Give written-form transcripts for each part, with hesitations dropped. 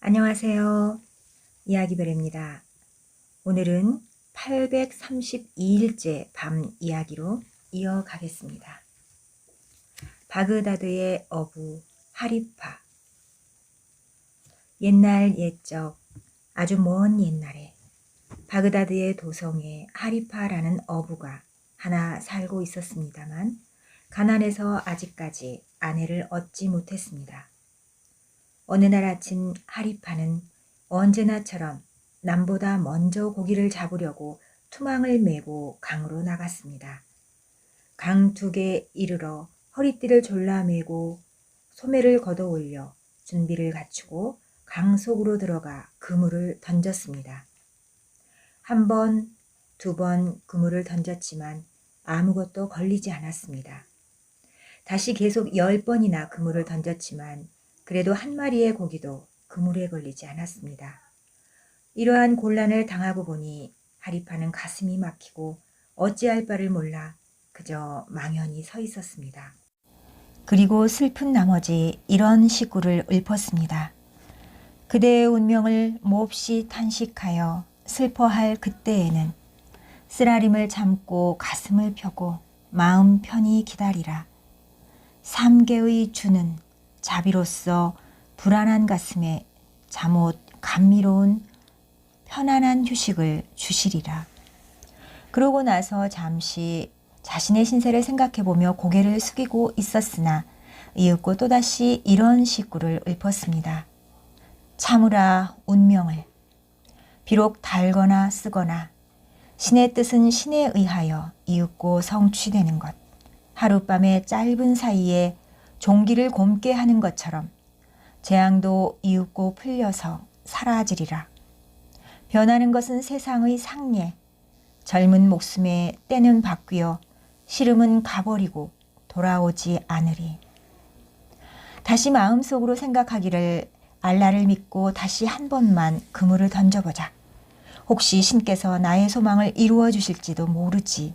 안녕하세요. 이야기별입니다. 오늘은 832일째 밤 이야기로 이어가겠습니다. 바그다드의 어부 하리파. 옛날 옛적 아주 먼 옛날에 바그다드의 도성에 하리파라는 어부가 하나 살고 있었습니다만 가난해서 아직까지 아내를 얻지 못했습니다. 어느 날 아침 하리파는 언제나처럼 남보다 먼저 고기를 잡으려고 투망을 메고 강으로 나갔습니다. 강 두 개 이르러 허리띠를 졸라매고 소매를 걷어 올려 준비를 갖추고 강 속으로 들어가 그물을 던졌습니다. 한 번, 두 번 그물을 던졌지만 아무것도 걸리지 않았습니다. 다시 계속 10번이나 그물을 던졌지만 그래도 한 마리의 고기도 그물에 걸리지 않았습니다. 이러한 곤란을 당하고 보니 하리파는 가슴이 막히고 어찌할 바를 몰라 그저 망연히 서 있었습니다. 그리고 슬픈 나머지 이런 시구를 읊었습니다. 그대의 운명을 몹시 탄식하여 슬퍼할 그때에는 쓰라림을 참고 가슴을 펴고 마음 편히 기다리라. 삼계의 주는 자비로서 불안한 가슴에 잠옷 감미로운 편안한 휴식을 주시리라. 그러고 나서 잠시 자신의 신세를 생각해보며 고개를 숙이고 있었으나 이윽고 또다시 이런 시구를 읊었습니다. 참으라 운명을. 비록 달거나 쓰거나 신의 뜻은 신에 의하여 이윽고 성취되는 것. 하룻밤의 짧은 사이에 종기를 곪게 하는 것처럼 재앙도 이윽고 풀려서 사라지리라. 변하는 것은 세상의 상례. 젊은 목숨에 때는 바뀌어 시름은 가버리고 돌아오지 않으리. 다시 마음속으로 생각하기를 알라를 믿고 다시 한 번만 그물을 던져보자. 혹시 신께서 나의 소망을 이루어 주실지도 모르지.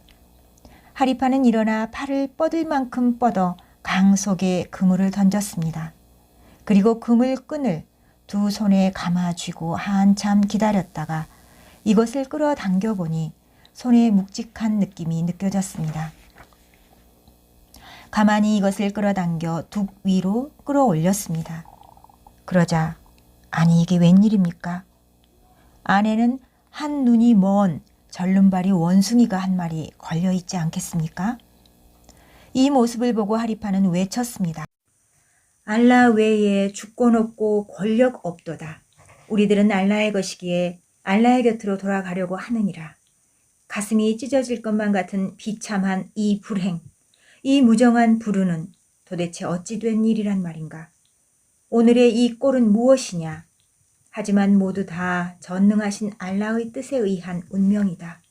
하리파는 일어나 팔을 뻗을 만큼 뻗어 강 속에 그물을 던졌습니다. 그리고 그물끈을 두 손에 감아 쥐고 한참 기다렸다가 이것을 끌어당겨 보니 손에 묵직한 느낌이 느껴졌습니다. 가만히 이것을 끌어당겨 둑 위로 끌어올렸습니다. 그러자 아니 이게 웬일입니까? 안에는 한 눈이 먼 절름발이 원숭이가 한 마리 걸려있지 않겠습니까? 이 모습을 보고 하리파는 외쳤습니다. 알라 외에 주권 없고 권력 없도다. 우리들은 알라의 것이기에 알라의 곁으로 돌아가려고 하느니라. 가슴이 찢어질 것만 같은 비참한 이 불행, 이 무정한 불운은 도대체 어찌 된 일이란 말인가? 오늘의 이 꼴은 무엇이냐? 하지만 모두 다 전능하신 알라의 뜻에 의한 운명이다.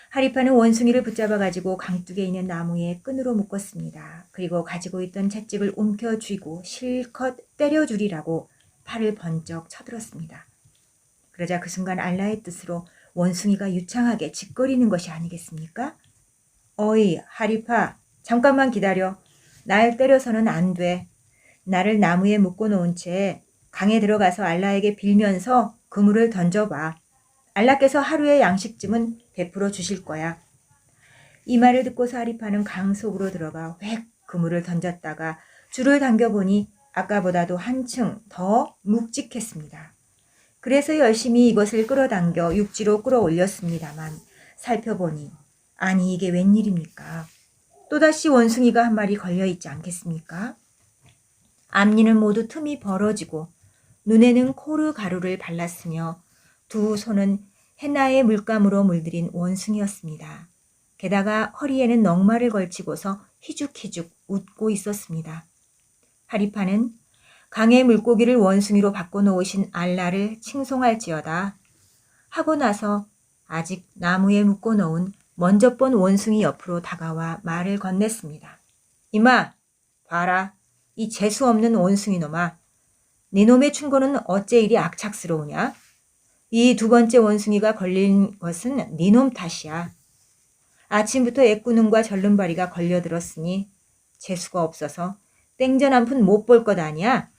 하리파는 원숭이를 붙잡아 가지고 강둑에 있는 나무에 끈으로 묶었습니다. 그리고 가지고 있던 채찍을 움켜쥐고 실컷 때려주리라고 팔을 번쩍 쳐들었습니다. 그러자 그 순간 알라의 뜻으로 원숭이가 유창하게 짓거리는 것이 아니겠습니까? 어이 하리파, 잠깐만 기다려. 날 때려서는 안 돼. 나를 나무에 묶어놓은 채 강에 들어가서 알라에게 빌면서 그물을 던져봐. 알라께서 하루의 양식쯤은 베풀어 주실 거야. 이 말을 듣고서 하리파는 강 속으로 들어가 획 그물을 던졌다가 줄을 당겨보니 아까보다도 한층 더 묵직했습니다. 그래서 열심히 이것을 끌어당겨 육지로 끌어올렸습니다만 살펴보니 아니 이게 웬일입니까? 또다시 원숭이가 한 마리 걸려있지 않겠습니까? 앞니는 모두 틈이 벌어지고 눈에는 코르 가루를 발랐으며 두 손은 헤나의 물감으로 물들인 원숭이였습니다. 게다가 허리에는 넝마를 걸치고서 희죽희죽 웃고 있었습니다. 하리파는 강의 물고기를 원숭이로 바꿔놓으신 알라를 칭송할지어다 하고 나서 아직 나무에 묶어놓은 먼저 본 원숭이 옆으로 다가와 말을 건넸습니다. 이마, 봐라. 이 재수없는 원숭이 놈아. 네 놈의 충고는 어째 이리 악착스러우냐? 이 두 번째 원숭이가 걸린 것은 네 놈 탓이야. 아침부터 애꾸눈과 절름발이가 걸려들었으니 재수가 없어서 땡전 한 푼 못 볼 것 아니야?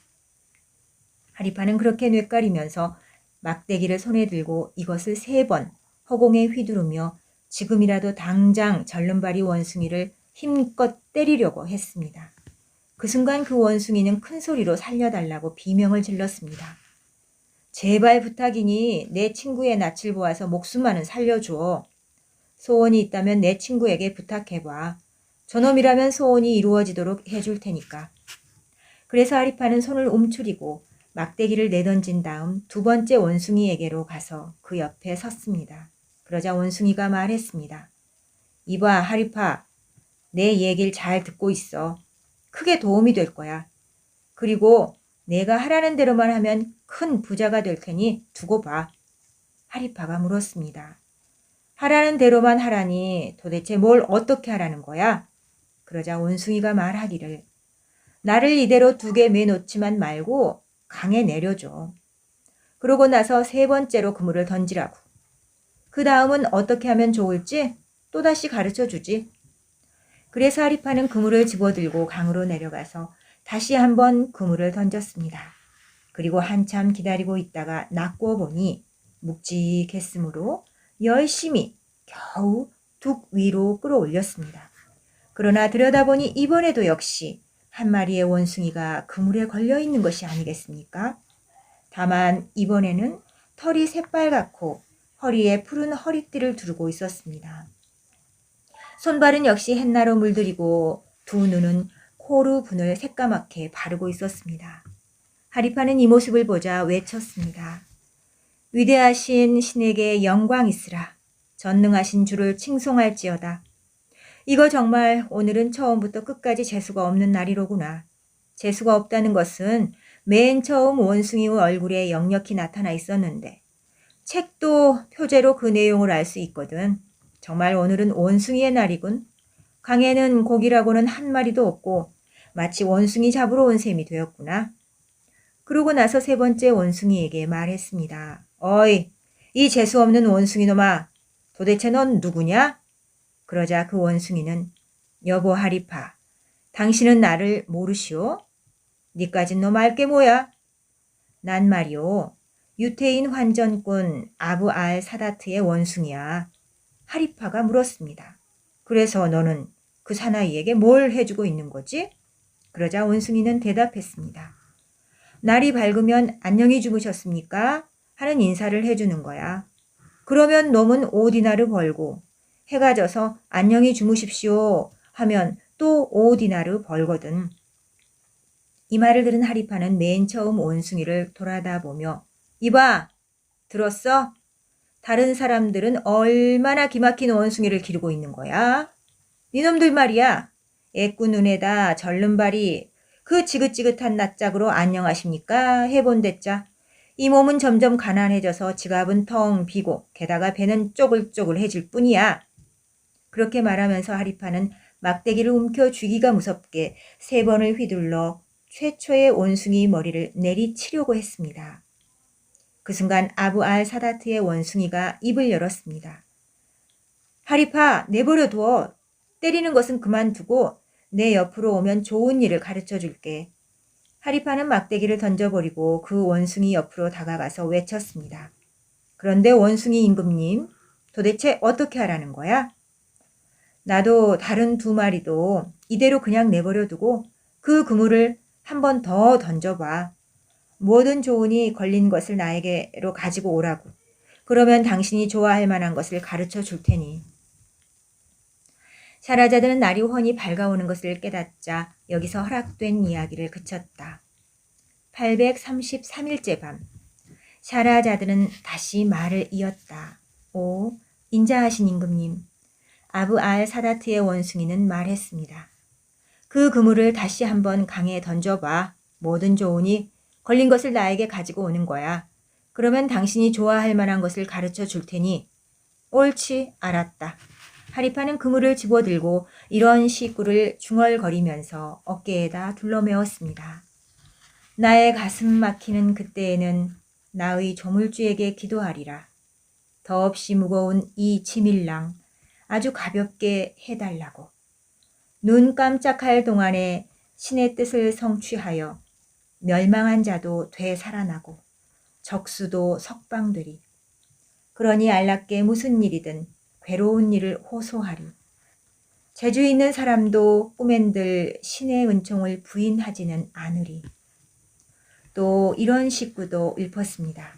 하리파는 그렇게 뇌까리면서 막대기를 손에 들고 이것을 3번 허공에 휘두르며 지금이라도 당장 절름발이 원숭이를 힘껏 때리려고 했습니다. 그 순간 그 원숭이는 큰 소리로 살려달라고 비명을 질렀습니다. 제발 부탁이니 내 친구의 낯을 보아서 목숨만은 살려줘. 소원이 있다면 내 친구에게 부탁해봐. 저놈이라면 소원이 이루어지도록 해줄 테니까. 그래서 하리파는 손을 움츠리고 막대기를 내던진 다음 2번째 원숭이에게로 가서 그 옆에 섰습니다. 그러자 원숭이가 말했습니다. 이봐 하리파, 내 얘기를 잘 듣고 있어. 크게 도움이 될 거야. 그리고 내가 하라는 대로만 하면 큰 부자가 될 테니 두고 봐. 하리파가 물었습니다. 하라는 대로만 하라니 도대체 뭘 어떻게 하라는 거야? 그러자 원숭이가 말하기를 나를 이대로 두게 매놓지만 말고 강에 내려줘. 그러고 나서 3번째로 그물을 던지라고. 그 다음은 어떻게 하면 좋을지 또다시 가르쳐 주지. 그래서 하리파는 그물을 집어들고 강으로 내려가서 다시 한번 그물을 던졌습니다. 그리고 한참 기다리고 있다가 낚고 보니 묵직했으므로 열심히 겨우 둑 위로 끌어올렸습니다. 그러나 들여다보니 이번에도 역시 한 마리의 원숭이가 그물에 걸려있는 것이 아니겠습니까? 다만 이번에는 털이 새빨갛고 허리에 푸른 허리띠를 두르고 있었습니다. 손발은 역시 햇나로 물들이고 2 눈은 코로 분을 새까맣게 바르고 있었습니다. 하리파는 이 모습을 보자 외쳤습니다. 위대하신 신에게 영광 있으라. 전능하신 주를 칭송할지어다. 이거 정말 오늘은 처음부터 끝까지 재수가 없는 날이로구나. 재수가 없다는 것은 맨 처음 원숭이의 얼굴에 역력히 나타나 있었는데 책도 표제로 그 내용을 알 수 있거든. 정말 오늘은 원숭이의 날이군. 강에는 고기라고는 한 마리도 없고 마치 원숭이 잡으러 온 셈이 되었구나. 그러고 나서 3번째 원숭이에게 말했습니다. 어이, 이 재수없는 원숭이놈아, 도대체 넌 누구냐? 그러자 그 원숭이는 여보 하리파, 당신은 나를 모르시오? 니까진 너 말게 뭐야? 난 말이오, 유태인 환전꾼 아부 알 사다트의 원숭이야. 하리파가 물었습니다. 그래서 너는 그 사나이에게 뭘 해주고 있는 거지? 그러자 원숭이는 대답했습니다. 날이 밝으면 안녕히 주무셨습니까? 하는 인사를 해주는 거야. 그러면 놈은 5디나를 벌고 해가 져서 안녕히 주무십시오 하면 또 5디나를 벌거든. 이 말을 들은 하리파는 맨 처음 원숭이를 돌아다보며 이봐, 들었어? 다른 사람들은 얼마나 기막힌 원숭이를 기르고 있는 거야? 니놈들 말이야. 애꾸 눈에다 절름발이 그 지긋지긋한 낯짝으로 안녕하십니까? 해본댔자. 이 몸은 점점 가난해져서 지갑은 텅 비고 게다가 배는 쪼글쪼글해질 뿐이야. 그렇게 말하면서 하리파는 막대기를 움켜 쥐기가 무섭게 3번을 휘둘러 최초의 원숭이 머리를 내리치려고 했습니다. 그 순간 아부 알 사다트의 원숭이가 입을 열었습니다. 하리파, 내버려 두어. 때리는 것은 그만두고 내 옆으로 오면 좋은 일을 가르쳐 줄게. 하리파는 막대기를 던져버리고 그 원숭이 옆으로 다가가서 외쳤습니다. 그런데 원숭이 임금님, 도대체 어떻게 하라는 거야? 나도 다른 2 마리도 이대로 그냥 내버려 두고 그 그물을 한 번 더 던져봐. 뭐든 좋으니 걸린 것을 나에게로 가지고 오라고. 그러면 당신이 좋아할 만한 것을 가르쳐 줄 테니. 샤라자드는 날이 훤히 밝아오는 것을 깨닫자 여기서 허락된 이야기를 그쳤다. 833일째 밤. 샤라자드는 다시 말을 이었다. 오, 인자하신 임금님. 아부 알 사다트의 원숭이는 말했습니다. 그 그물을 다시 한번 강에 던져봐. 뭐든 좋으니 걸린 것을 나에게 가지고 오는 거야. 그러면 당신이 좋아할 만한 것을 가르쳐 줄 테니. 옳지, 알았다. 하리파는 그물을 집어들고 이런 시구를 중얼거리면서 어깨에다 둘러매었습니다. 나의 가슴 막히는 그때에는 나의 조물주에게 기도하리라. 더없이 무거운 이 지밀랑 아주 가볍게 해달라고. 눈 깜짝할 동안에 신의 뜻을 성취하여 멸망한 자도 되살아나고 적수도 석방되리. 그러니 안락게 무슨 일이든 괴로운 일을 호소하리. 재주 있는 사람도 꿈엔들 신의 은총을 부인하지는 않으리. 또 이런 식구도 읊었습니다.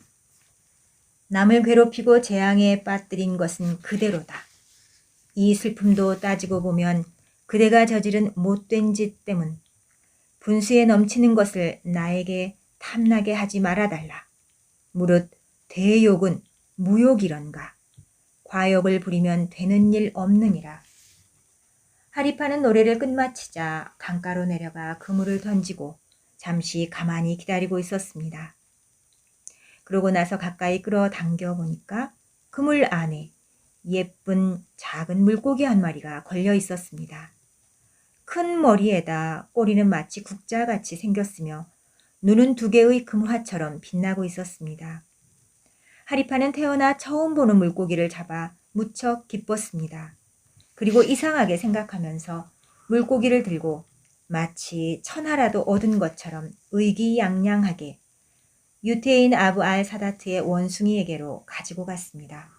남을 괴롭히고 재앙에 빠뜨린 것은 그대로다. 이 슬픔도 따지고 보면 그대가 저지른 못된 짓 때문 분수에 넘치는 것을 나에게 탐나게 하지 말아달라. 무릇 대욕은 무욕이런가. 과욕을 부리면 되는 일 없느니라. 하리파는 노래를 끝마치자 강가로 내려가 그물을 던지고 잠시 가만히 기다리고 있었습니다. 그러고 나서 가까이 끌어당겨 보니까 그물 안에 예쁜 작은 물고기 한 마리가 걸려 있었습니다. 큰 머리에다 꼬리는 마치 국자같이 생겼으며 눈은 두 개의 금화처럼 빛나고 있었습니다. 하리파는 태어나 처음 보는 물고기를 잡아 무척 기뻤습니다. 그리고 이상하게 생각하면서 물고기를 들고 마치 천하라도 얻은 것처럼 의기양양하게 유태인 아부 알 사다트의 원숭이에게로 가지고 갔습니다.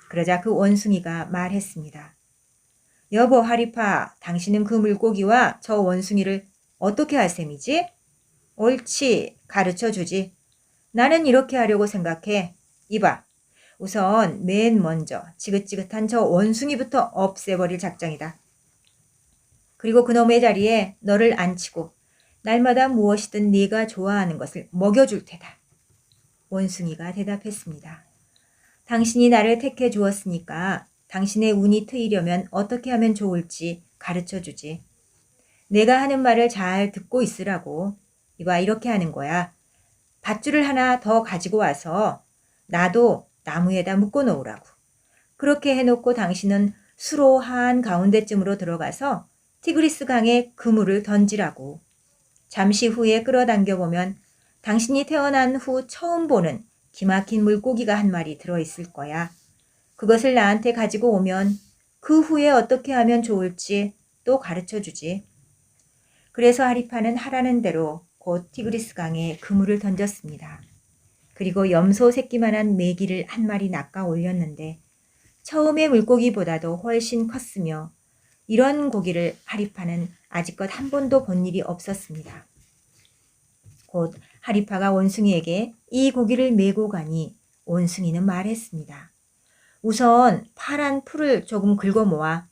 그러자 그 원숭이가 말했습니다. 여보 하리파, 당신은 그 물고기와 저 원숭이를 어떻게 할 셈이지? 옳지, 가르쳐 주지. 나는 이렇게 하려고 생각해. 이봐, 우선 맨 먼저 지긋지긋한 저 원숭이부터 없애버릴 작정이다. 그리고 그놈의 자리에 너를 앉히고 날마다 무엇이든 네가 좋아하는 것을 먹여줄 테다. 원숭이가 대답했습니다. 당신이 나를 택해 주었으니까 당신의 운이 트이려면 어떻게 하면 좋을지 가르쳐 주지. 내가 하는 말을 잘 듣고 있으라고. 이봐, 이렇게 하는 거야. 밧줄을 하나 더 가지고 와서 나도 나무에다 묶어 놓으라고. 그렇게 해놓고 당신은 수로 한 가운데쯤으로 들어가서 티그리스 강에 그물을 던지라고. 잠시 후에 끌어당겨 보면 당신이 태어난 후 처음 보는 기막힌 물고기가 한 마리 들어있을 거야. 그것을 나한테 가지고 오면 그 후에 어떻게 하면 좋을지 또 가르쳐 주지. 그래서 하리파는 하라는 대로 곧 티그리스 강에 그물을 던졌습니다. 그리고 염소 새끼만한 메기를 한 마리 낚아 올렸는데 처음의 물고기보다도 훨씬 컸으며 이런 고기를 하리파는 아직껏 한 번도 본 일이 없었습니다. 곧 하리파가 원숭이에게 이 고기를 메고 가니 원숭이는 말했습니다. 우선 파란 풀을 조금 긁어 모아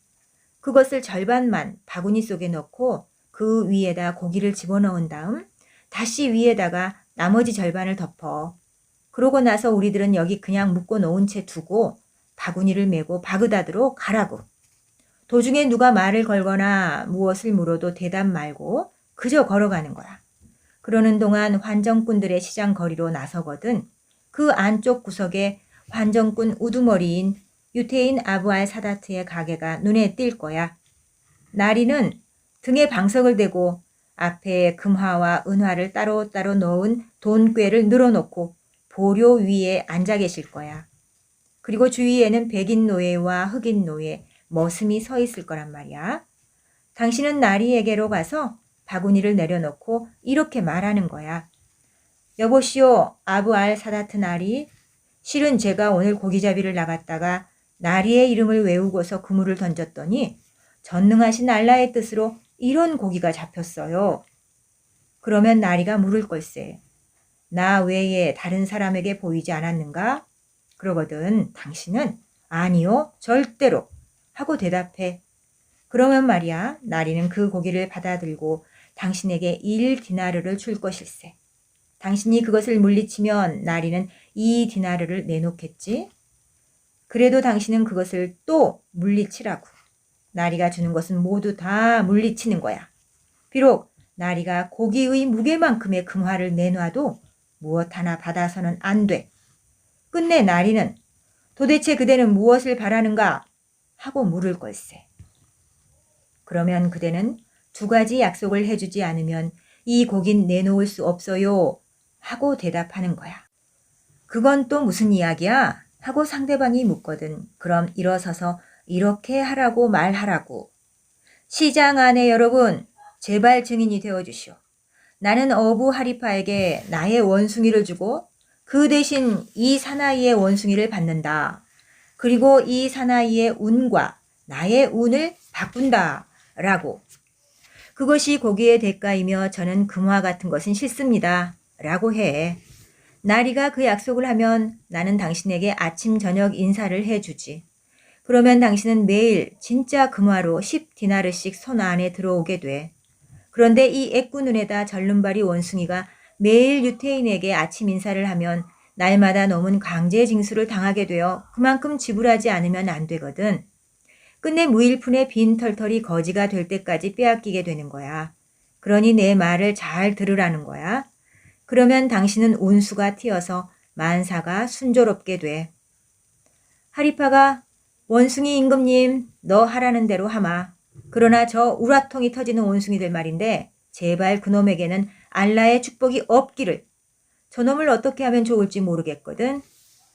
그것을 절반만 바구니 속에 넣고 그 위에다 고기를 집어넣은 다음 다시 위에다가 나머지 절반을 덮어. 그러고 나서 우리들은 여기 그냥 묶어 놓은 채 두고 바구니를 메고 바그다드로 가라고. 도중에 누가 말을 걸거나 무엇을 물어도 대답 말고 그저 걸어가는 거야. 그러는 동안 환정꾼들의 시장 거리로 나서거든 그 안쪽 구석에 환정꾼 우두머리인 유태인 아부알 사다트의 가게가 눈에 띌 거야. 나리는 등에 방석을 대고 앞에 금화와 은화를 따로따로 넣은 돈꾀를 늘어놓고 보료 위에 앉아 계실 거야. 그리고 주위에는 백인 노예와 흑인 노예, 머슴이 서 있을 거란 말이야. 당신은 나리에게로 가서 바구니를 내려놓고 이렇게 말하는 거야. 여보시오, 아부 알 사다트 나리. 실은 제가 오늘 고기잡이를 나갔다가 나리의 이름을 외우고서 그물을 던졌더니 전능하신 알라의 뜻으로 이런 고기가 잡혔어요. 그러면 나리가 물을 걸세. 나 외에 다른 사람에게 보이지 않았는가? 그러거든 당신은 아니요, 절대로 하고 대답해. 그러면 말이야, 나리는 그 고기를 받아들고 당신에게 1디나르를 줄 것일세. 당신이 그것을 물리치면 나리는 2디나르를 내놓겠지? 그래도 당신은 그것을 또 물리치라고. 나리가 주는 것은 모두 다 물리치는 거야. 비록 나리가 고기의 무게만큼의 금화를 내놔도 무엇 하나 받아서는 안 돼. 끝내 나리는 도대체 그대는 무엇을 바라는가? 하고 물을 걸세. 그러면 그대는 2가지 약속을 해주지 않으면 이 고긴 내놓을 수 없어요. 하고 대답하는 거야. 그건 또 무슨 이야기야? 하고 상대방이 묻거든. 그럼 일어서서 이렇게 하라고 말하라고. 시장 안에 여러분, 제발 증인이 되어주시오. 나는 어부 하리파에게 나의 원숭이를 주고 그 대신 이 사나이의 원숭이를 받는다. 그리고 이 사나이의 운과 나의 운을 바꾼다. 라고. 그것이 고기의 대가이며 저는 금화 같은 것은 싫습니다. 라고 해. 나리가 그 약속을 하면 나는 당신에게 아침 저녁 인사를 해주지. 그러면 당신은 매일 진짜 금화로 10디나르씩 손 안에 들어오게 돼. 그런데 이 애꾸 눈에다 절름발이 원숭이가 매일 유태인에게 아침 인사를 하면 날마다 넘은 강제 징수를 당하게 되어 그만큼 지불하지 않으면 안 되거든. 끝내 무일푼의 빈 털털이 거지가 될 때까지 빼앗기게 되는 거야. 그러니 내 말을 잘 들으라는 거야. 그러면 당신은 운수가 튀어서 만사가 순조롭게 돼. 하리파가 원숭이 임금님 너 하라는 대로 하마. 그러나 저 우라통이 터지는 원숭이들 말인데 제발 그놈에게는 알라의 축복이 없기를. 저놈을 어떻게 하면 좋을지 모르겠거든.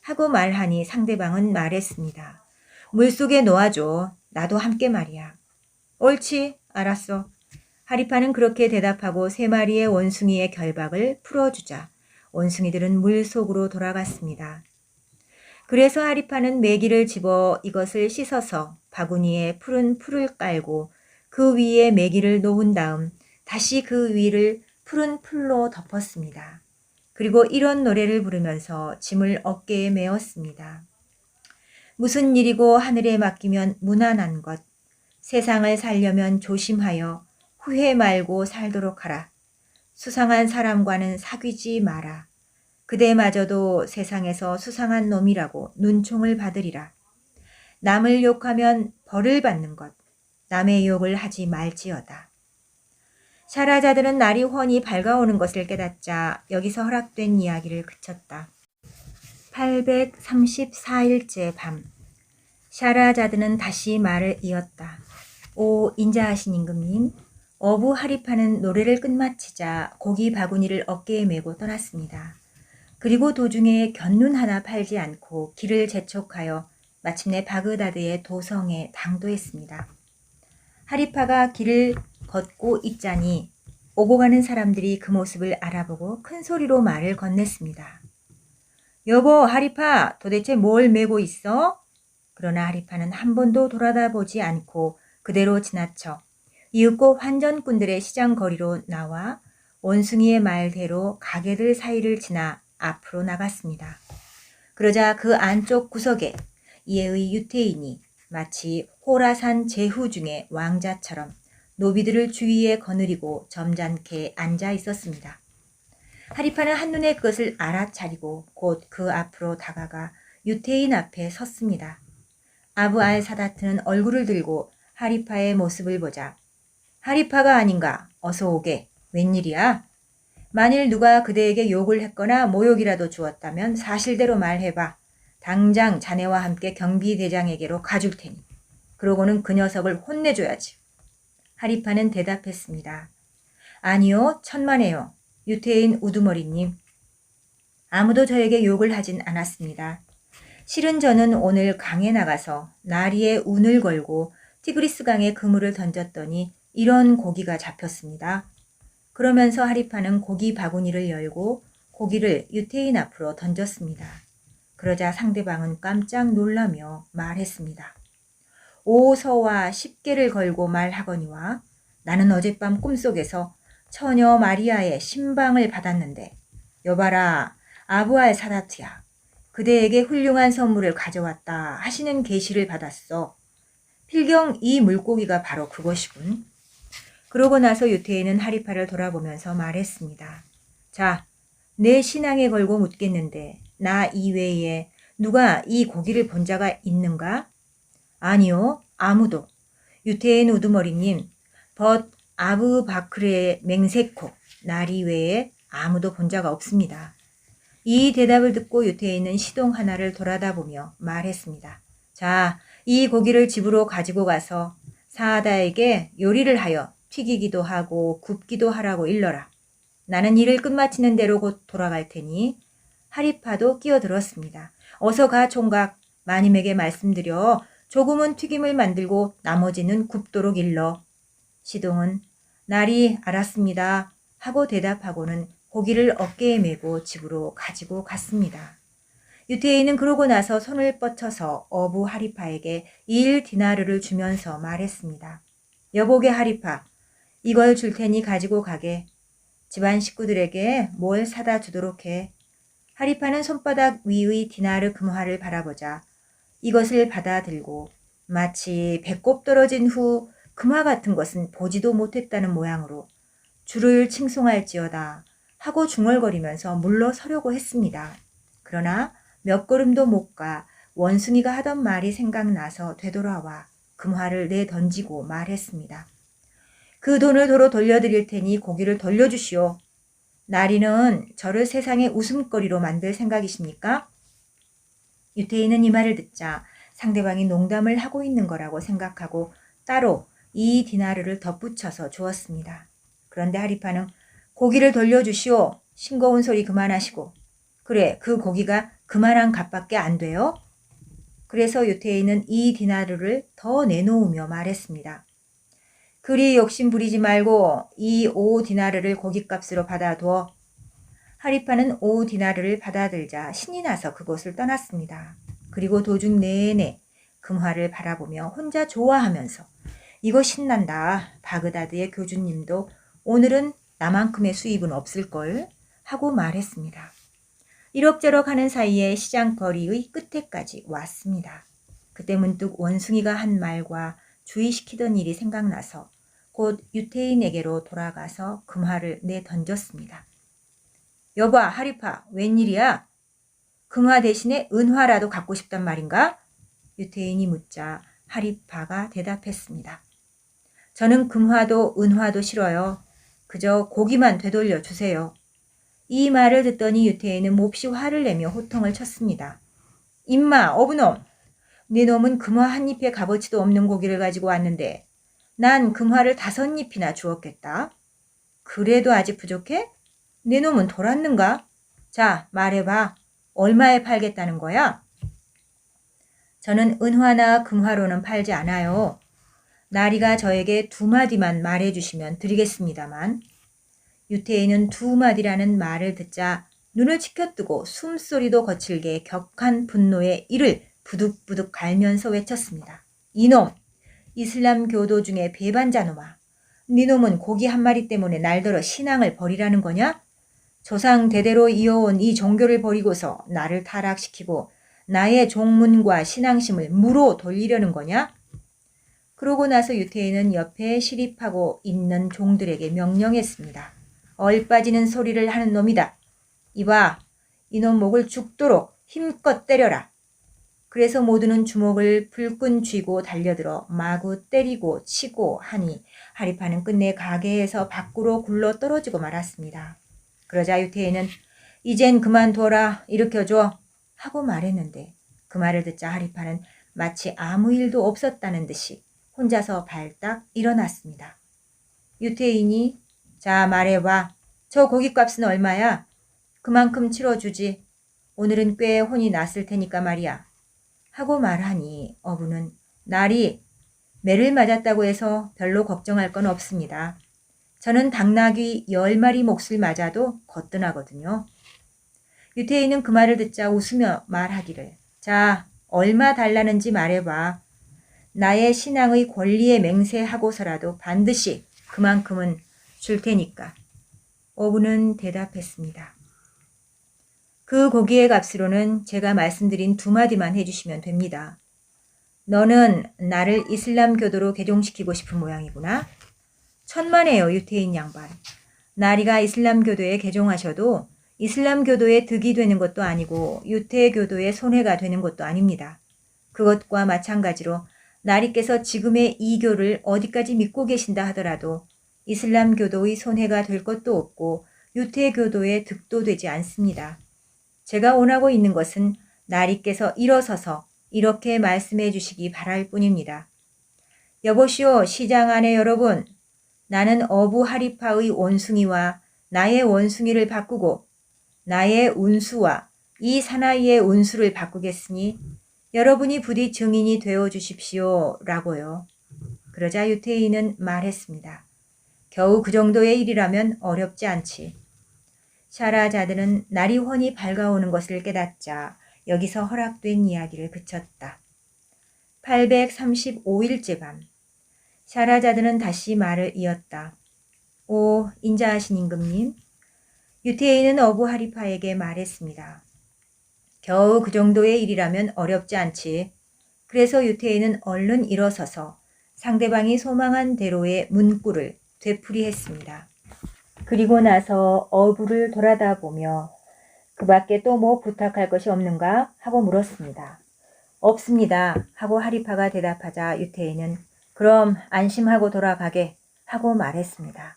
하고 말하니 상대방은 말했습니다. 물속에 놓아줘. 나도 함께 말이야. 옳지, 알았어. 하리파는 그렇게 대답하고 3마리의 원숭이의 결박을 풀어주자 원숭이들은 물속으로 돌아갔습니다. 그래서 하리파는 메기를 집어 이것을 씻어서 바구니에 푸른 풀을 깔고 그 위에 메기를 놓은 다음 다시 그 위를 푸른 풀로 덮었습니다. 그리고 이런 노래를 부르면서 짐을 어깨에 메었습니다. 무슨 일이고 하늘에 맡기면 무난한 것. 세상을 살려면 조심하여 후회 말고 살도록 하라. 수상한 사람과는 사귀지 마라. 그대마저도 세상에서 수상한 놈이라고 눈총을 받으리라. 남을 욕하면 벌을 받는 것. 남의 욕을 하지 말지어다. 샤라자드는 날이 훤히 밝아오는 것을 깨닫자 여기서 허락된 이야기를 그쳤다. 834일째 밤. 샤라자드는 다시 말을 이었다. 오 인자하신 임금님, 어부 하리파는 노래를 끝마치자 고기 바구니를 어깨에 메고 떠났습니다. 그리고 도중에 견눈 하나 팔지 않고 길을 재촉하여 마침내 바그다드의 도성에 당도했습니다. 하리파가 길을 걷고 있자니 오고 가는 사람들이 그 모습을 알아보고 큰 소리로 말을 건넸습니다. 여보 하리파 도대체 뭘 메고 있어? 그러나 하리파는 한 번도 돌아다보지 않고 그대로 지나쳐 이윽고 환전꾼들의 시장 거리로 나와 원숭이의 말대로 가게들 사이를 지나 앞으로 나갔습니다. 그러자 그 안쪽 구석에 이에의 유태인이 마치 호라산 제후 중의 왕자처럼 노비들을 주위에 거느리고 점잖게 앉아 있었습니다. 하리파는 한눈에 그것을 알아차리고 곧 그 앞으로 다가가 유태인 앞에 섰습니다. 아부 알 사다트는 얼굴을 들고 하리파의 모습을 보자 하리파가 아닌가? 어서 오게. 웬일이야? 만일 누가 그대에게 욕을 했거나 모욕이라도 주었다면 사실대로 말해봐. 당장 자네와 함께 경비대장에게로 가줄 테니. 그러고는 그 녀석을 혼내줘야지. 하리파는 대답했습니다. 아니요, 천만에요. 유태인 우두머리님. 아무도 저에게 욕을 하진 않았습니다. 실은 저는 오늘 강에 나가서 나리에 운을 걸고 티그리스 강에 그물을 던졌더니 이런 고기가 잡혔습니다. 그러면서 하리파는 고기 바구니를 열고 고기를 유태인 앞으로 던졌습니다. 그러자 상대방은 깜짝 놀라며 말했습니다. 오서와 10개를 걸고 말하거니와 나는 어젯밤 꿈속에서 처녀 마리아의 신방을 받았는데 여봐라 아부알 사다트야. 그대에게 훌륭한 선물을 가져왔다 하시는 계시를 받았어. 필경 이 물고기가 바로 그것이군. 그러고 나서 유태인은 하리파를 돌아보면서 말했습니다. 자, 내 신앙에 걸고 묻겠는데 나 이외에 누가 이 고기를 본 자가 있는가? 아니요, 아무도. 유태인 우두머리님, 벗 아부바크르의 맹세코, 나리 외에 아무도 본 자가 없습니다. 이 대답을 듣고 유태인은 시동 하나를 돌아다보며 말했습니다. 자, 이 고기를 집으로 가지고 가서 사하다에게 요리를 하여 튀기기도 하고 굽기도 하라고 일러라. 나는 일을 끝마치는 대로 곧 돌아갈 테니 하리파도 끼어들었습니다. 어서 가 총각. 마님에게 말씀드려 조금은 튀김을 만들고 나머지는 굽도록 일러. 시동은 날이 알았습니다 하고 대답하고는 고기를 어깨에 메고 집으로 가지고 갔습니다. 유태인은 그러고 나서 손을 뻗쳐서 어부 하리파에게 1디나르를 주면서 말했습니다. 여보게 하리파, 이걸 줄 테니 가지고 가게. 집안 식구들에게 뭘 사다 주도록 해. 하리파는 손바닥 위의 디나르 금화를 바라보자 이것을 받아들고 마치 배꼽 떨어진 후 금화 같은 것은 보지도 못했다는 모양으로 주를 칭송할지어다 하고 중얼거리면서 물러서려고 했습니다. 그러나 몇 걸음도 못 가 원숭이가 하던 말이 생각나서 되돌아와 금화를 내던지고 말했습니다. 그 돈을 도로 돌려드릴 테니 고기를 돌려주시오. 나리는 저를 세상의 웃음거리로 만들 생각이십니까? 유태인은 이 말을 듣자 상대방이 농담을 하고 있는 거라고 생각하고 따로 2디나르를 덧붙여서 주었습니다. 그런데 하리파는 고기를 돌려주시오. 싱거운 소리 그만하시고. 그래, 그 고기가 그만한 값밖에 안 돼요? 그래서 유태인은 2디나르를 더 내놓으며 말했습니다. 그리 욕심 부리지 말고 이 5디나르를 고깃값으로 받아두어. 하리파는 5디나르를 받아들자 신이 나서 그곳을 떠났습니다. 그리고 도중 내내 금화를 바라보며 혼자 좋아하면서 이거 신난다. 바그다드의 교주님도 오늘은 나만큼의 수입은 없을걸 하고 말했습니다. 이럭저럭 하는 사이에 시장거리의 끝에까지 왔습니다. 그때 문득 원숭이가 한 말과 주의시키던 일이 생각나서 곧 유태인에게로 돌아가서 금화를 내던졌습니다. 여봐, 하리파, 웬일이야? 금화 대신에 은화라도 갖고 싶단 말인가? 유태인이 묻자 하리파가 대답했습니다. 저는 금화도 은화도 싫어요. 그저 고기만 되돌려 주세요. 이 말을 듣더니 유태인은 몹시 화를 내며 호통을 쳤습니다. 임마, 어부놈! 네 놈은 금화 한 잎에 값어치도 없는 고기를 가지고 왔는데 난 금화를 5잎이나 주었겠다. 그래도 아직 부족해? 네 놈은 돌았는가? 자, 말해봐. 얼마에 팔겠다는 거야? 저는 은화나 금화로는 팔지 않아요. 나리가 저에게 2마디만 말해주시면 드리겠습니다만. 유태인은 2마디라는 말을 듣자 눈을 치켜뜨고 숨소리도 거칠게 격한 분노에 이를 부득부득 갈면서 외쳤습니다. 이놈! 이슬람 교도 중에 배반자놈아. 네 놈은 고기 한 마리 때문에 날더러 신앙을 버리라는 거냐? 조상 대대로 이어온 이 종교를 버리고서 나를 타락시키고 나의 종문과 신앙심을 무로 돌리려는 거냐? 그러고 나서 유태인은 옆에 시립하고 있는 종들에게 명령했습니다. 얼빠지는 소리를 하는 놈이다. 이봐, 이놈 목을 죽도록 힘껏 때려라. 그래서 모두는 주먹을 불끈 쥐고 달려들어 마구 때리고 치고 하니 하리파는 끝내 가게에서 밖으로 굴러 떨어지고 말았습니다. 그러자 유태인은 이젠 그만둬라, 일으켜줘 하고 말했는데 그 말을 듣자 하리파는 마치 아무 일도 없었다는 듯이 혼자서 발딱 일어났습니다. 유태인이 자, 말해봐. 저 고깃값은 얼마야? 그만큼 치러주지. 오늘은 꽤 혼이 났을 테니까 말이야. 하고 말하니 어부는 나리, 매를 맞았다고 해서 별로 걱정할 건 없습니다. 저는 당나귀 10마리 몫을 맞아도 거뜬하거든요. 유태인은 그 말을 듣자 웃으며 말하기를 자, 얼마 달라는지 말해봐. 나의 신앙의 권리에 맹세하고서라도 반드시 그만큼은 줄 테니까. 어부는 대답했습니다. 그 고기의 값으로는 제가 말씀드린 2마디만 해주시면 됩니다. 너는 나를 이슬람 교도로 개종시키고 싶은 모양이구나. 천만에요, 유태인 양반. 나리가 이슬람 교도에 개종하셔도 이슬람 교도에 득이 되는 것도 아니고 유태 교도에 손해가 되는 것도 아닙니다. 그것과 마찬가지로 나리께서 지금의 이교를 어디까지 믿고 계신다 하더라도 이슬람 교도의 손해가 될 것도 없고 유태 교도의 득도 되지 않습니다. 제가 원하고 있는 것은 나리께서 일어서서 이렇게 말씀해 주시기 바랄 뿐입니다. 여보시오, 시장 안에 여러분. 나는 어부 하리파의 원숭이와 나의 원숭이를 바꾸고 나의 운수와 이 사나이의 운수를 바꾸겠으니 여러분이 부디 증인이 되어 주십시오 라고요. 그러자 유태인은 말했습니다. 겨우 그 정도의 일이라면 어렵지 않지. 샤라자드는 날이 훤히 밝아오는 것을 깨닫자 여기서 허락된 이야기를 그쳤다. 835일째 밤, 샤라자드는 다시 말을 이었다. 오, 인자하신 임금님. 유태인은 어부 하리파에게 말했습니다. 겨우 그 정도의 일이라면 어렵지 않지. 그래서 유태인은 얼른 일어서서 상대방이 소망한 대로의 문구를 되풀이했습니다. 그리고 나서 어부를 돌아다 보며 그 밖에 또 뭐 부탁할 것이 없는가 하고 물었습니다. 없습니다 하고 하리파가 대답하자 유태인은 그럼 안심하고 돌아가게 하고 말했습니다.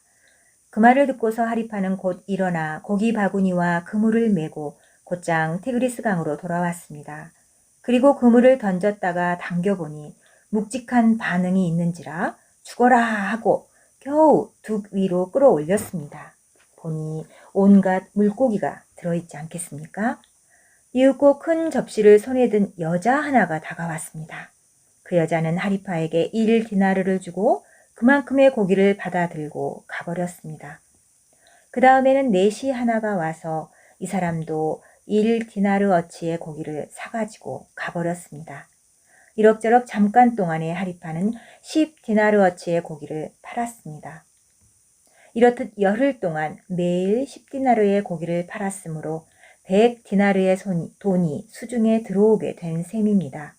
그 말을 듣고서 하리파는 곧 일어나 고기 바구니와 그물을 메고 곧장 티그리스 강으로 돌아왔습니다. 그리고 그물을 던졌다가 당겨보니 묵직한 반응이 있는지라 죽어라 하고 겨우 둑 위로 끌어올렸습니다. 보니 온갖 물고기가 들어있지 않겠습니까? 이윽고 큰 접시를 손에 든 여자 하나가 다가왔습니다. 그 여자는 하리파에게 1디나르를 주고 그만큼의 고기를 받아 들고 가버렸습니다. 그 다음에는 넷이 하나가 와서 이 사람도 1디나르어치의 고기를 사가지고 가버렸습니다. 이럭저럭 잠깐 동안에 하리파는 10디나르어치의 고기를 팔았습니다. 이렇듯 열흘 동안 매일 10디나르의 고기를 팔았으므로 100디나르의 돈이 수중에 들어오게 된 셈입니다.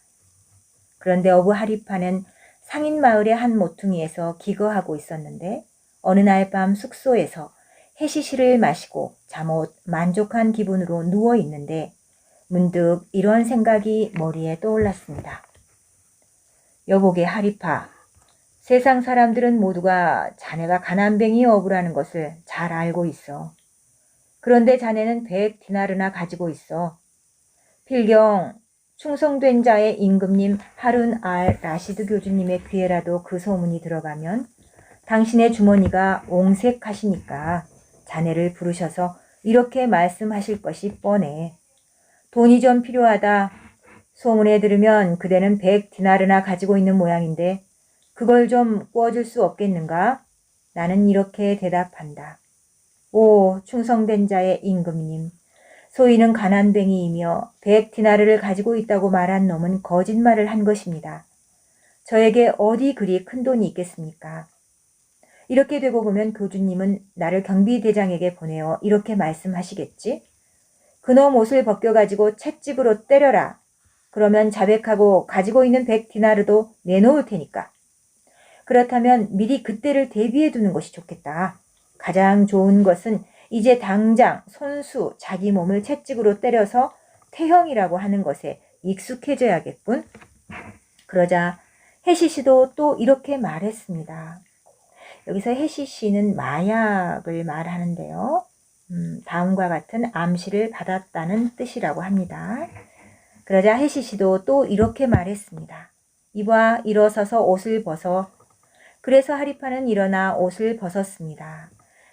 그런데 어부 하리파는 상인 마을의 한 모퉁이에서 기거하고 있었는데 어느 날 밤 숙소에서 해시시를 마시고 잠옷 만족한 기분으로 누워 있는데 문득 이런 생각이 머리에 떠올랐습니다. 여보게 하리파, 세상 사람들은 모두가 자네가 가난뱅이 어부라는 것을 잘 알고 있어. 그런데 자네는 100디나르나 가지고 있어. 필경 충성된 자의 임금님 하룬 알 라시드 교주님의 귀에라도 그 소문이 들어가면 당신의 주머니가 옹색하시니까 자네를 부르셔서 이렇게 말씀하실 것이 뻔해. 돈이 좀 필요하다. 소문에 들으면 그대는 100디나르나 가지고 있는 모양인데 그걸 좀 구워줄 수 없겠는가? 나는 이렇게 대답한다. 오, 충성된 자의 임금님. 소인은 가난뱅이이며 100디나르를 가지고 있다고 말한 놈은 거짓말을 한 것입니다. 저에게 어디 그리 큰 돈이 있겠습니까? 이렇게 되고 보면 교주님은 나를 경비대장에게 보내어 이렇게 말씀하시겠지? 그놈 옷을 벗겨가지고 채찍으로 때려라. 그러면 자백하고 가지고 있는 100디나르도 내놓을 테니까. 그렇다면 미리 그때를 대비해 두는 것이 좋겠다. 가장 좋은 것은 이제 당장 손수 자기 몸을 채찍으로 때려서 태형이라고 하는 것에 익숙해져야겠군. 그러자 해시시도 또 이렇게 말했습니다. 여기서 해시시는 마약을 말하는데요. 다음과 같은 암시를 받았다는 뜻이라고 합니다. 그러자 해시시도 또 이렇게 말했습니다. 이봐, 일어서서 옷을 벗어. 그래서 하리파는 일어나 옷을 벗었습니다.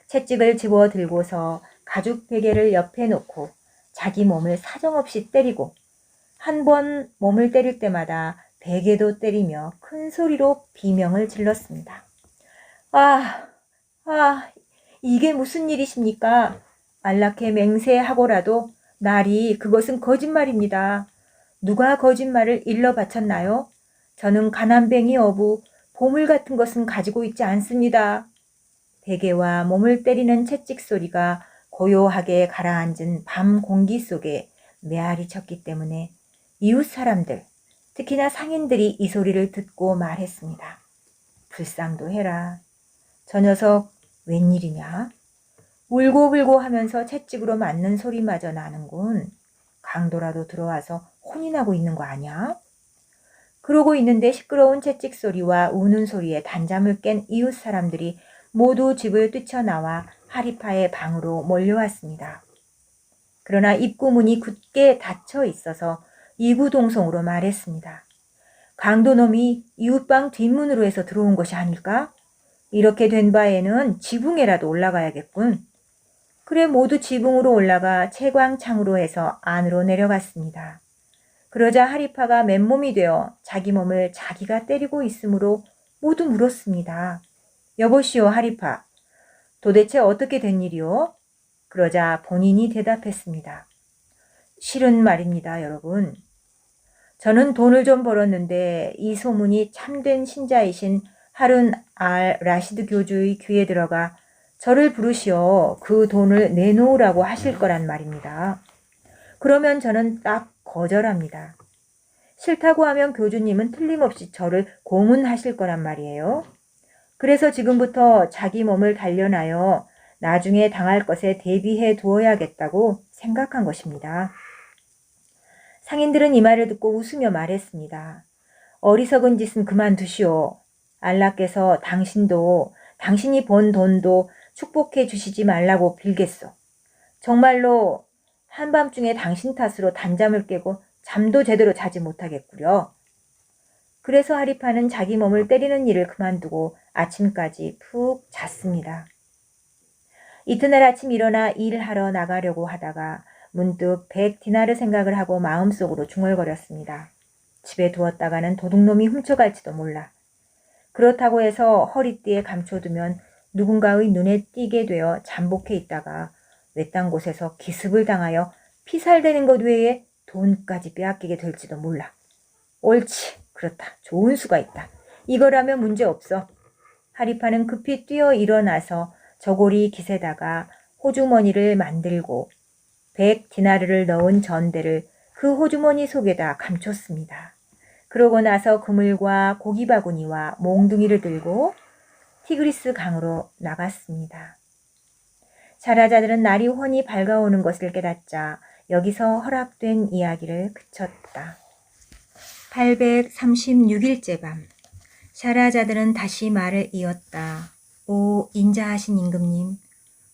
채찍을 집어 들고서 가죽 베개를 옆에 놓고 자기 몸을 사정없이 때리고 한 번 몸을 때릴 때마다 베개도 때리며 큰 소리로 비명을 질렀습니다. 아, 이게 무슨 일이십니까? 안락해 맹세하고라도 날이 그것은 거짓말입니다. 누가 거짓말을 일러 바쳤나요? 저는 가난뱅이 어부, 보물 같은 것은 가지고 있지 않습니다. 베개와 몸을 때리는 채찍 소리가 고요하게 가라앉은 밤 공기 속에 메아리 쳤기 때문에 이웃 사람들, 특히나 상인들이 이 소리를 듣고 말했습니다. 불쌍도 해라. 저 녀석 웬일이냐? 울고불고 하면서 채찍으로 맞는 소리마저 나는군. 강도라도 들어와서 혼이 나고 있는 거 아니야? 그러고 있는데 시끄러운 채찍 소리와 우는 소리에 단잠을 깬 이웃 사람들이 모두 집을 뛰쳐나와 하리파의 방으로 몰려왔습니다. 그러나 입구 문이 굳게 닫혀 있어서 이구동성으로 말했습니다. 강도놈이 이웃방 뒷문으로 해서 들어온 것이 아닐까? 이렇게 된 바에는 지붕에라도 올라가야겠군. 그래 모두 지붕으로 올라가 채광창으로 해서 안으로 내려갔습니다. 그러자 하리파가 맨몸이 되어 자기 몸을 자기가 때리고 있으므로 모두 물었습니다. 여보시오 하리파, 도대체 어떻게 된 일이오? 그러자 본인이 대답했습니다. 실은 말입니다, 여러분. 저는 돈을 좀 벌었는데 이 소문이 참된 신자이신 하룬 알 라시드 교주의 귀에 들어가 저를 부르시어 그 돈을 내놓으라고 하실 거란 말입니다. 그러면 저는 딱 거절합니다. 싫다고 하면 교주님은 틀림없이 저를 고문하실 거란 말이에요. 그래서 지금부터 자기 몸을 단련하여 나중에 당할 것에 대비해 두어야겠다고 생각한 것입니다. 상인들은 이 말을 듣고 웃으며 말했습니다. 어리석은 짓은 그만두시오. 알라께서 당신이 번 돈도 축복해 주시지 말라고 빌겠소. 정말로 한밤중에 당신 탓으로 단잠을 깨고 잠도 제대로 자지 못하겠구려. 그래서 하리파는 자기 몸을 때리는 일을 그만두고 아침까지 푹 잤습니다. 이튿날 아침 일어나 일하러 나가려고 하다가 문득 100디나르 생각을 하고 마음속으로 중얼거렸습니다. 집에 두었다가는 도둑놈이 훔쳐갈지도 몰라. 그렇다고 해서 허리띠에 감춰두면 누군가의 눈에 띄게 되어 잠복해 있다가 외딴 곳에서 기습을 당하여 피살되는 것 외에 돈까지 빼앗기게 될지도 몰라. 옳지, 그렇다. 좋은 수가 있다. 이거라면 문제없어. 하리파는 급히 뛰어 일어나서 저고리 깃에다가 호주머니를 만들고 100디나르를 넣은 전대를 그 호주머니 속에다 감췄습니다. 그러고 나서 그물과 고기 바구니와 몽둥이를 들고 티그리스 강으로 나갔습니다. 자라자들은 날이 훤히 밝아오는 것을 깨닫자 여기서 허락된 이야기를 그쳤다. 836일째 밤, 샤라자들은 다시 말을 이었다. 오 인자하신 임금님,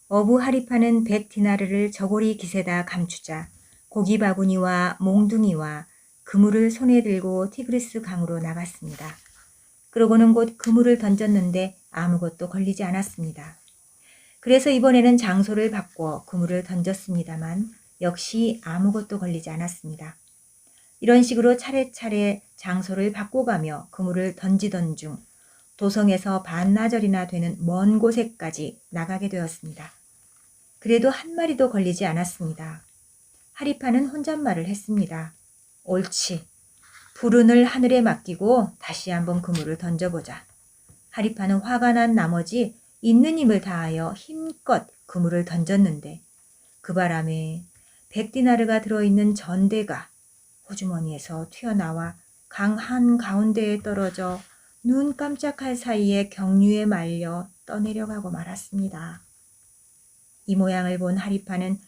어부 하리파는 100디나르를 저고리 깃에다 감추자 고기 바구니와 몽둥이와 그물을 손에 들고 티그리스 강으로 나갔습니다. 그러고는 곧 그물을 던졌는데 아무것도 걸리지 않았습니다. 그래서 이번에는 장소를 바꿔 그물을 던졌습니다만 역시 아무것도 걸리지 않았습니다. 이런 식으로 차례차례 장소를 바꿔가며 그물을 던지던 중 도성에서 반나절이나 되는 먼 곳에까지 나가게 되었습니다. 그래도 한 마리도 걸리지 않았습니다. 하리파는 혼잣말을 했습니다. 옳지. 불운을 하늘에 맡기고 다시 한번 그물을 던져보자. 하리파는 화가 난 나머지 있는 힘을 다하여 힘껏 그물을 던졌는데 그 바람에 100디나르가 들어있는 전대가 호주머니에서 튀어나와 강 한가운데에 떨어져 눈 깜짝할 사이에 경류에 말려 떠내려가고 말았습니다. 이 모양을 본 하리파는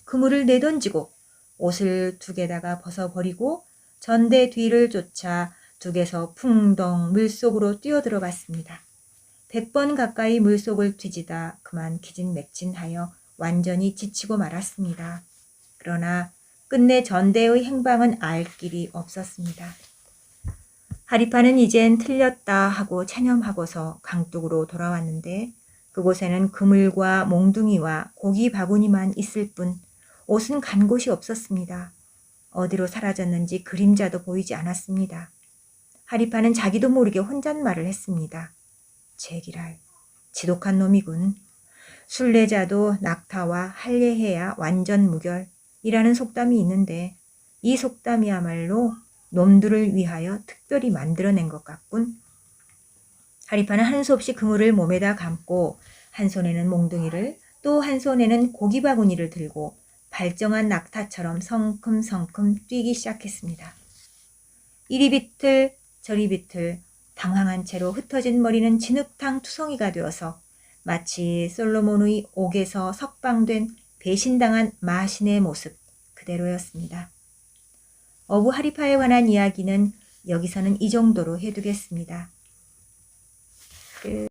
그물을 내던지고 옷을 둑에다가 벗어버리고 전대 뒤를 쫓아 둑에서 풍덩 물속으로 뛰어들어갔습니다. 100번 가까이 물속을 뒤지다 그만 기진맥진하여 완전히 지치고 말았습니다. 그러나 끝내 전대의 행방은 알 길이 없었습니다. 하리파는 이젠 틀렸다 하고 체념하고서 강둑으로 돌아왔는데 그곳에는 그물과 몽둥이와 고기 바구니만 있을 뿐 옷은 간 곳이 없었습니다. 어디로 사라졌는지 그림자도 보이지 않았습니다. 하리파는 자기도 모르게 혼잣말을 했습니다. 제기랄, 지독한 놈이군. 순례자도 낙타와 할례해야 완전 무결이라는 속담이 있는데 이 속담이야말로 놈들을 위하여 특별히 만들어낸 것 같군. 하리파는 한 수 없이 그물을 몸에다 감고 한 손에는 몽둥이를 또 한 손에는 고기 바구니를 들고 발정한 낙타처럼 성큼성큼 뛰기 시작했습니다. 이리 비틀 저리 비틀 당황한 채로 흩어진 머리는 진흙탕 투성이가 되어서 마치 솔로몬의 옥에서 석방된 배신당한 마신의 모습 그대로였습니다. 어부 하리파에 관한 이야기는 여기서는 이 정도로 해두겠습니다. 끝.